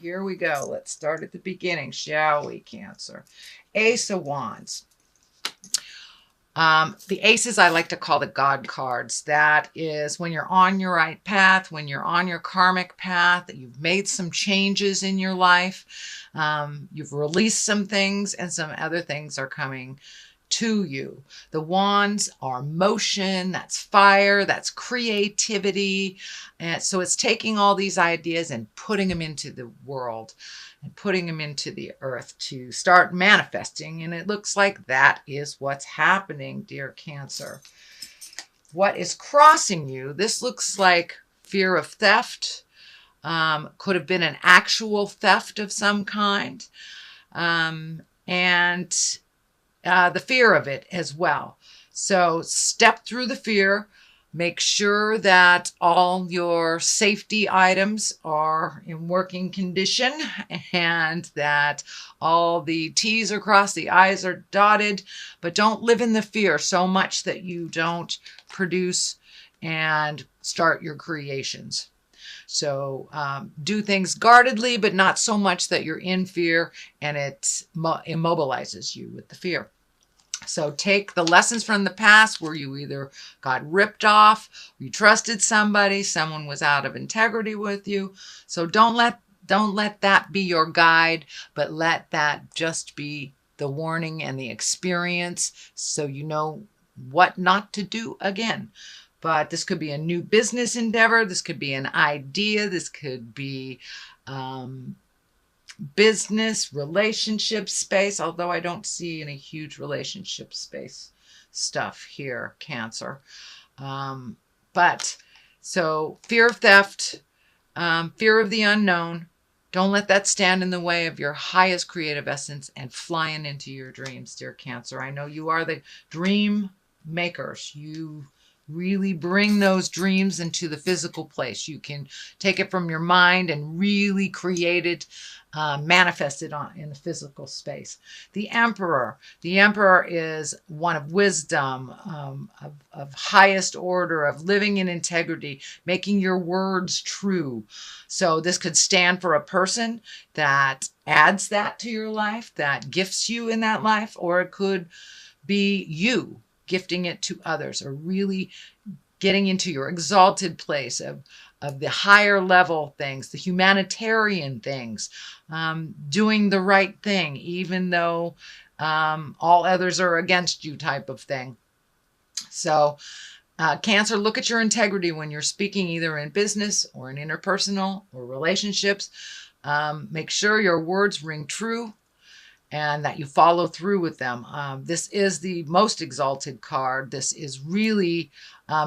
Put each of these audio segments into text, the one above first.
here we go. Let's start at the beginning, shall we, Cancer? Ace of Wands. The aces I like to call the God cards. That is when you're on your right path, when you're on your karmic path, that you've made some changes in your life, you've released some things, and some other things are coming to you. The wands are motion, that's fire, that's creativity. And so it's taking all these ideas and putting them into the world and putting them into the earth to start manifesting. And it looks like that is what's happening, dear Cancer. What is crossing you? This looks like fear of theft. Could have been an actual theft of some kind. And the fear of it as well. So step through the fear. Make sure that all your safety items are in working condition and that all the T's are crossed, the I's are dotted, but don't live in the fear so much that you don't produce and start your creations. So do things guardedly, but not so much that you're in fear and it immobilizes you with the fear. So take the lessons from the past where you either got ripped off, you trusted somebody, someone was out of integrity with you. So don't let that be your guide, but let that just be the warning and the experience so you know what not to do again. But this could be a new business endeavor. This could be an idea. This could be business, relationship space, although I don't see any huge relationship space stuff here, Cancer. But so fear of theft, fear of the unknown. Don't let that stand in the way of your highest creative essence and flying into your dreams, dear Cancer. I know you are the dream makers. You really bring those dreams into the physical place. You can take it from your mind and really create it, manifest it in the physical space. The Emperor. The Emperor is one of wisdom, of highest order, of living in integrity, making your words true. So this could stand for a person that adds that to your life, that gifts you in that life, or it could be you gifting it to others, or really getting into your exalted place of the higher level things, the humanitarian things, doing the right thing, even though all others are against you type of thing. So Cancer, look at your integrity when you're speaking, either in business or in interpersonal or relationships. Make sure your words ring true and that you follow through with them. This is the most exalted card. This is really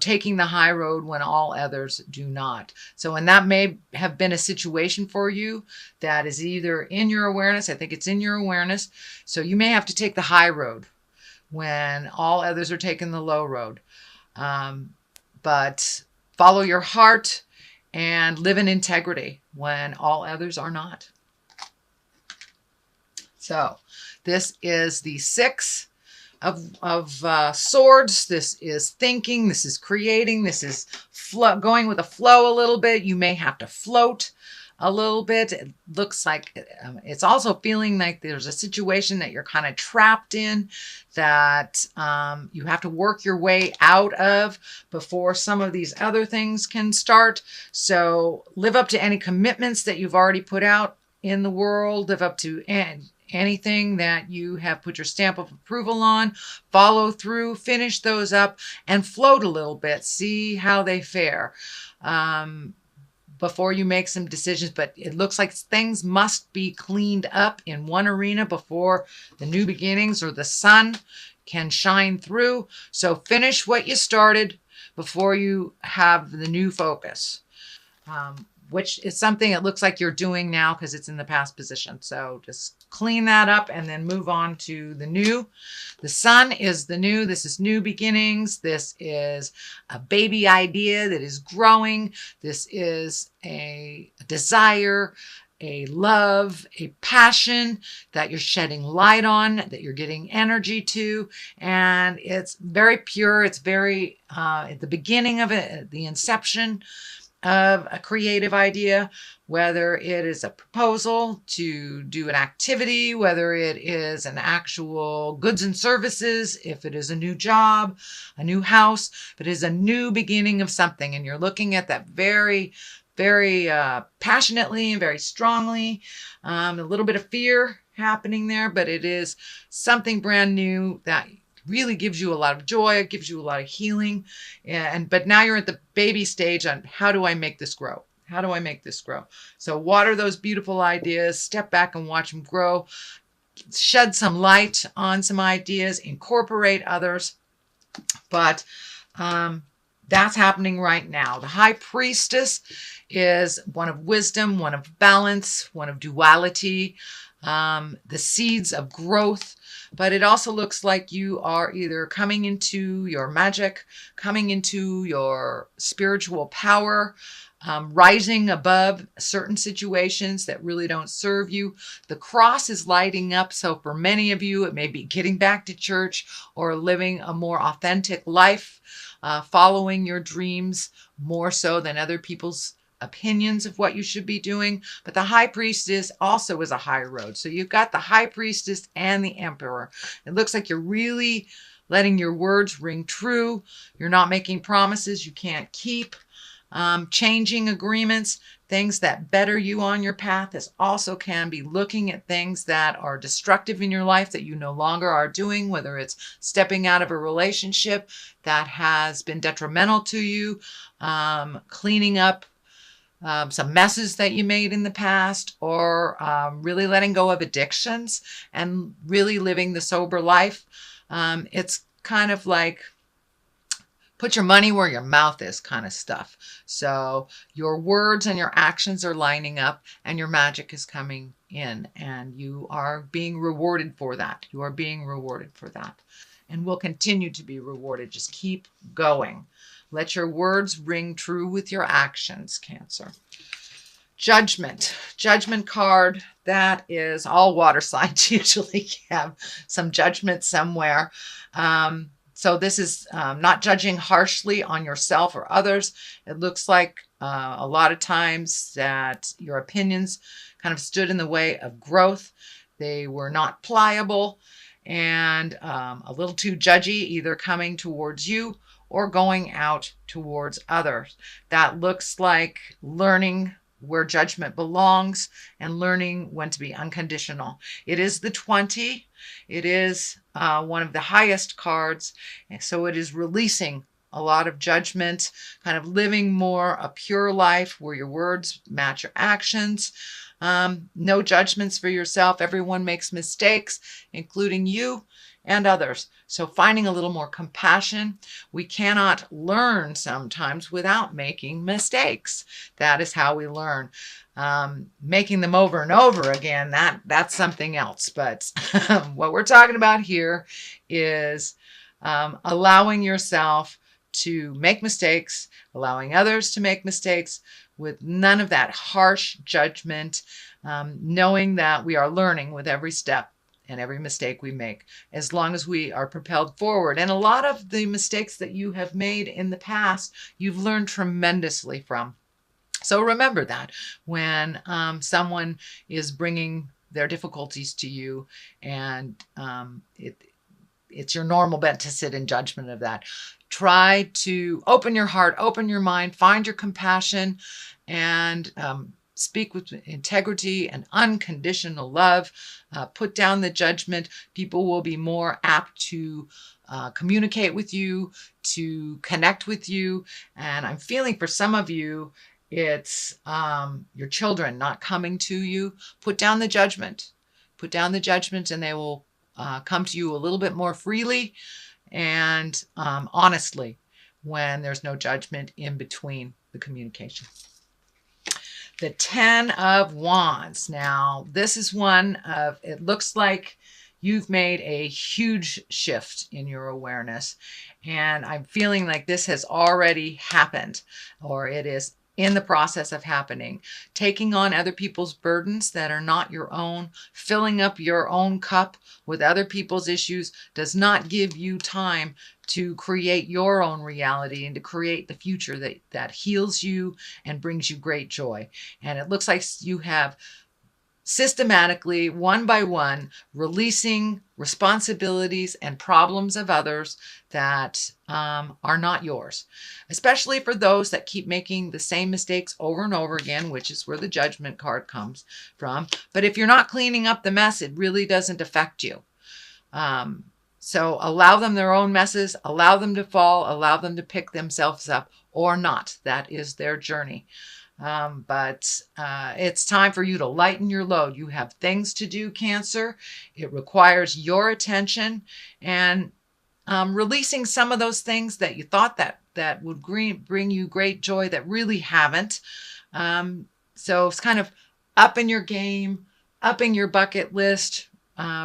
taking the high road when all others do not. So, and that may have been a situation for you that is either in your awareness. I think it's in your awareness. So you may have to take the high road when all others are taking the low road. But follow your heart and live in integrity when all others are not. So this is the Six of Swords. This is thinking. This is creating. This is going with the flow a little bit. You may have to float a little bit. It looks like it's also feeling like there's a situation that you're kind of trapped in that you have to work your way out of before some of these other things can start. So live up to any commitments that you've already put out in the world. Live up to anything that you have put your stamp of approval on. Follow through, finish those up, and float a little bit. See how they fare before you make some decisions. But it looks like things must be cleaned up in one arena before the new beginnings or the sun can shine through. So finish what you started before you have the new focus. Which is something it looks like you're doing now because it's in the past position. So just clean that up and then move on to the new. The sun is the new. This is new beginnings. This is a baby idea that is growing. This is a desire, a love, a passion that you're shedding light on, that you're getting energy to. And it's very pure. It's very at the beginning of it, the inception. of a creative idea, whether it is a proposal to do an activity, whether it is an actual goods and services, if it is a new job, a new house, if it is a new beginning of something, and you're looking at that very, very passionately and very strongly. A little bit of fear happening there, but it is something brand new that really gives you a lot of joy. It gives you a lot of healing. But now you're at the baby stage on how do I make this grow? How do I make this grow? So water those beautiful ideas, step back and watch them grow, shed some light on some ideas, incorporate others. But that's happening right now. The high priestess is one of wisdom, one of balance, one of duality, the seeds of growth. But it also looks like you are either coming into your magic, coming into your spiritual power, rising above certain situations that really don't serve you. The cross is lighting up. So for many of you, it may be getting back to church or living a more authentic life, following your dreams more so than other people's opinions of what you should be doing. But the high priestess also is a high road. So you've got the high priestess and the emperor. It looks like you're really letting your words ring true. You're not making promises you can't keep. Changing agreements, things that better you on your path. This also can be looking at things that are destructive in your life that you no longer are doing, whether it's stepping out of a relationship that has been detrimental to you, cleaning up some messes that you made in the past, or really letting go of addictions and really living the sober life. It's kind of like put your money where your mouth is kind of stuff. So your words and your actions are lining up and your magic is coming in and you are being rewarded for that. You are being rewarded for that and will continue to be rewarded. Just keep going. Let your words ring true with your actions, Cancer. Judgment. Judgment card. That is all water signs usually have some judgment somewhere. So this is not judging harshly on yourself or others. It looks like a lot of times that your opinions kind of stood in the way of growth. They were not pliable and a little too judgy, either coming towards you or going out towards others. That looks like learning where judgment belongs and learning when to be unconditional. It is the 20. It is one of the highest cards. And so it is releasing a lot of judgment, kind of living more a pure life where your words match your actions. No judgments for yourself. Everyone makes mistakes, including you and others. So finding a little more compassion. We cannot learn sometimes without making mistakes. That is how we learn. Making them over and over again, that's something else. But what we're talking about here is allowing yourself to make mistakes, allowing others to make mistakes with none of that harsh judgment, knowing that we are learning with every step and every mistake we make, as long as we are propelled forward. And a lot of the mistakes that you have made in the past, you've learned tremendously from. So remember that when someone is bringing their difficulties to you and it's your normal bent to sit in judgment of that. Try to open your heart, open your mind, find your compassion, and speak with integrity and unconditional love. Put down the judgment. People will be more apt to communicate with you, to connect with you. And I'm feeling for some of you, it's your children not coming to you. Put down the judgment. Put down the judgment and they will come to you a little bit more freely and honestly when there's no judgment in between the communication. The 10 of Wands. Now, this is one of, it looks like you've made a huge shift in your awareness. And I'm feeling like this has already happened, or it is in the process of happening. Taking on other people's burdens that are not your own, filling up your own cup with other people's issues does not give you time to create your own reality and to create the future that heals you and brings you great joy. And it looks like you have systematically, one by one, releasing responsibilities and problems of others that are not yours, especially for those that keep making the same mistakes over and over again, which is where the judgment card comes from. But if you're not cleaning up the mess, it really doesn't affect you. So allow them their own messes, allow them to fall, allow them to pick themselves up or not. That is their journey. But it's time for you to lighten your load. You have things to do, Cancer. It requires your attention and releasing some of those things that you thought that would bring you great joy that really haven't. So it's kind of upping your game, upping your bucket list,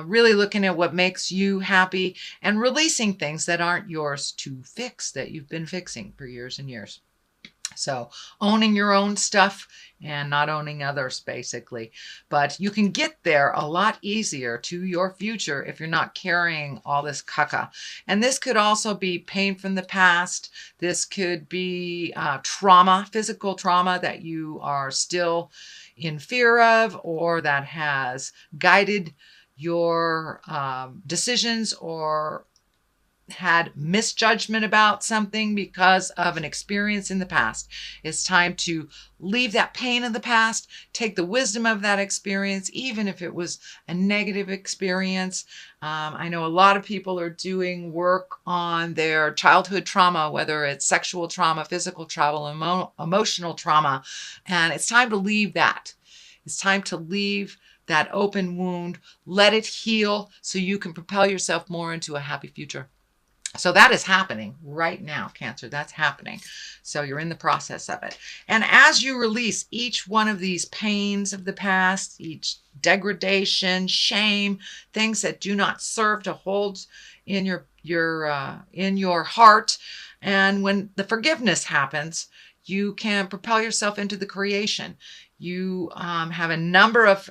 really looking at what makes you happy and releasing things that aren't yours to fix that you've been fixing for years and years. So owning your own stuff and not owning others, basically. But you can get there a lot easier to your future if you're not carrying all this caca. And this could also be pain from the past. This could be trauma, physical trauma that you are still in fear of or that has guided your decisions or had misjudgment about something because of an experience in the past. It's time to leave that pain in the past, take the wisdom of that experience, even if it was a negative experience. I know a lot of people are doing work on their childhood trauma, whether it's sexual trauma, physical trauma, emotional trauma, and it's time to leave that. It's time to leave that open wound, let it heal so you can propel yourself more into a happy future. So that is happening right now, Cancer. That's happening. So you're in the process of it. And as you release each one of these pains of the past, each degradation, shame, things that do not serve to hold in your heart, and when the forgiveness happens, you can propel yourself into the creation. You have a number of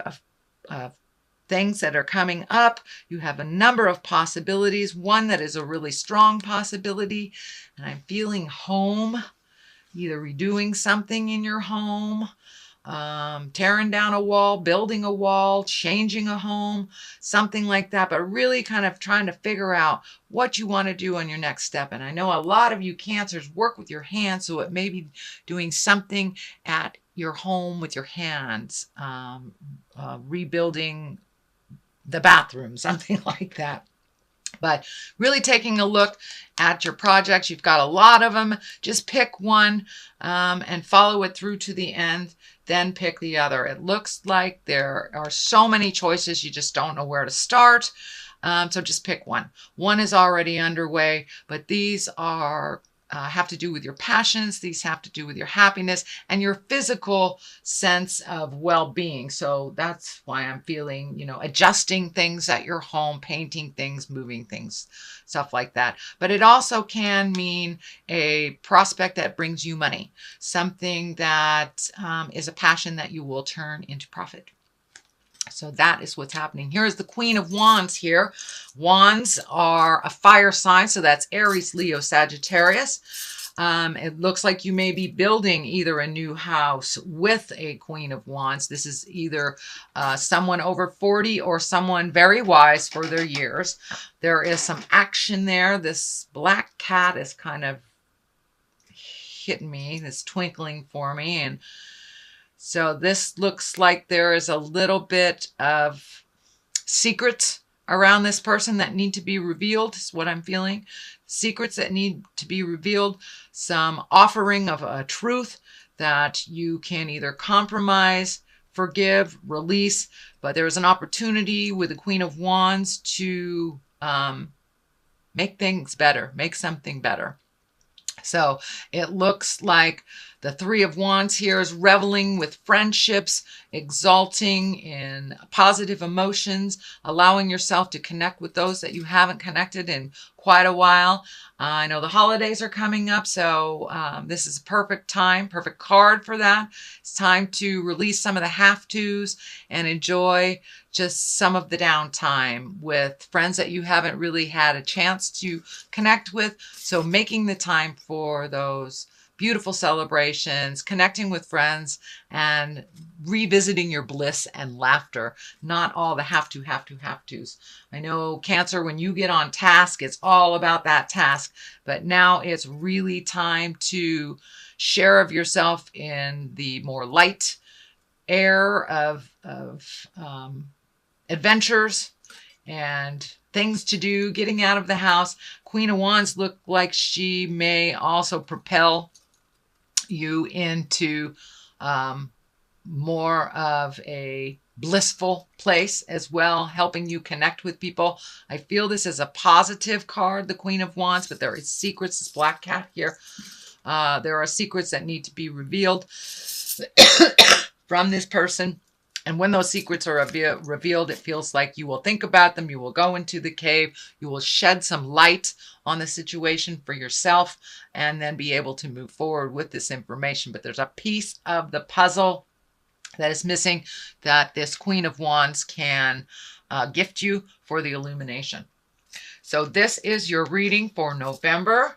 things that are coming up. You have a number of possibilities. One that is a really strong possibility. And I'm feeling home, either redoing something in your home, tearing down a wall, building a wall, changing a home, something like that. But really kind of trying to figure out what you want to do on your next step. And I know a lot of you Cancers work with your hands, so it may be doing something at your home with your hands, rebuilding the bathroom, something like that. But really taking a look at your projects. You've got a lot of them. Just pick one and follow it through to the end. Then pick the other. It looks like there are so many choices. You just don't know where to start. So just pick one. One is already underway, but these are have to do with your passions. These have to do with your happiness and your physical sense of well-being. So that's why I'm feeling, adjusting things at your home, painting things, moving things, stuff like that. But it also can mean a prospect that brings you money, something that is a passion that you will turn into profit. So that is what's happening. Here is the Queen of Wands here. Wands are a fire sign, so that's Aries, Leo, Sagittarius. It looks like you may be building either a new house with a Queen of Wands. This is either someone over 40 or someone very wise for their years. There is some action there. This black cat is kind of hitting me, it's twinkling for me, and so this looks like there is a little bit of secrets around this person that need to be revealed, is what I'm feeling. Secrets that need to be revealed. Some offering of a truth that you can either compromise, forgive, release. But there is an opportunity with the Queen of Wands to make things better, make something better. So it looks like The Three of Wands here is reveling with friendships, exalting in positive emotions, allowing yourself to connect with those that you haven't connected in quite a while. I know the holidays are coming up, so this is a perfect time, perfect card for that. It's time to release some of the have-tos and enjoy just some of the downtime with friends that you haven't really had a chance to connect with. So making the time for those beautiful celebrations, connecting with friends, and revisiting your bliss and laughter, not all the have-tos. I know Cancer, when you get on task, it's all about that task, but now it's really time to share of yourself in the more light air of adventures and things to do, getting out of the house. Queen of Wands look like she may also propel you into more of a blissful place as well, helping you connect with people. I feel this is a positive card, the Queen of Wands, but there is secrets. This black cat here. There are secrets that need to be revealed from this person. And when those secrets are revealed, it feels like you will think about them. You will go into the cave. You will shed some light on the situation for yourself and then be able to move forward with this information. But there's a piece of the puzzle that is missing that this Queen of Wands can gift you for the illumination. So this is your reading for November.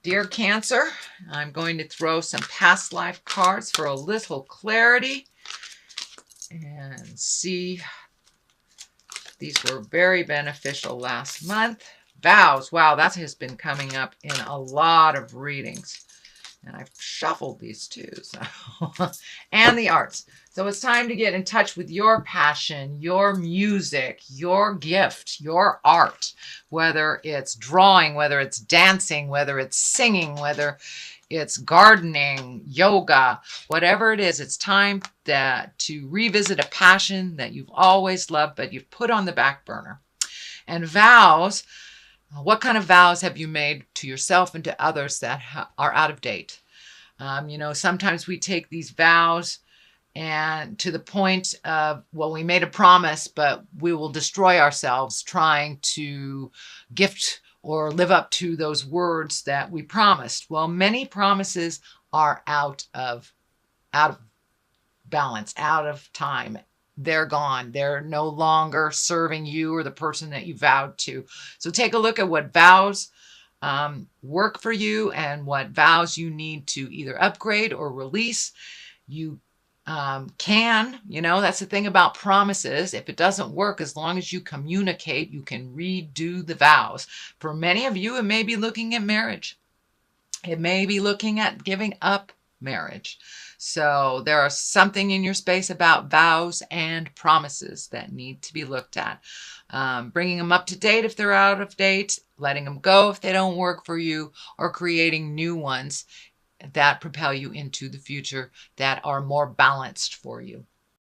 Dear Cancer, I'm going to throw some past life cards for a little clarity. And see, these were very beneficial last month. Vows, wow, that has been coming up in a lot of readings. And I've shuffled these too. So. And the arts. So it's time to get in touch with your passion, your music, your gift, your art. Whether it's drawing, whether it's dancing, whether it's singing, whether it's gardening, yoga, whatever it is, it's time to revisit a passion that you've always loved, but you've put on the back burner. And vows, what kind of vows have you made to yourself and to others that are out of date? You know, sometimes we take these vows and to the point of, well, we made a promise, but we will destroy ourselves trying to gift or live up to those words that we promised. Well, many promises are out of balance, out of time. They're gone. They're no longer serving you or the person that you vowed to. So take a look at what vows work for you and what vows you need to either upgrade or release. You can, you know, that's the thing about promises. If it doesn't work, as long as you communicate, you can redo the vows. For many of you, it may be looking at marriage. It may be looking at giving up marriage. So there are something in your space about vows and promises that need to be looked at. Bringing them up to date if they're out of date, letting them go if they don't work for you, or creating new ones that propel you into the future that are more balanced for you.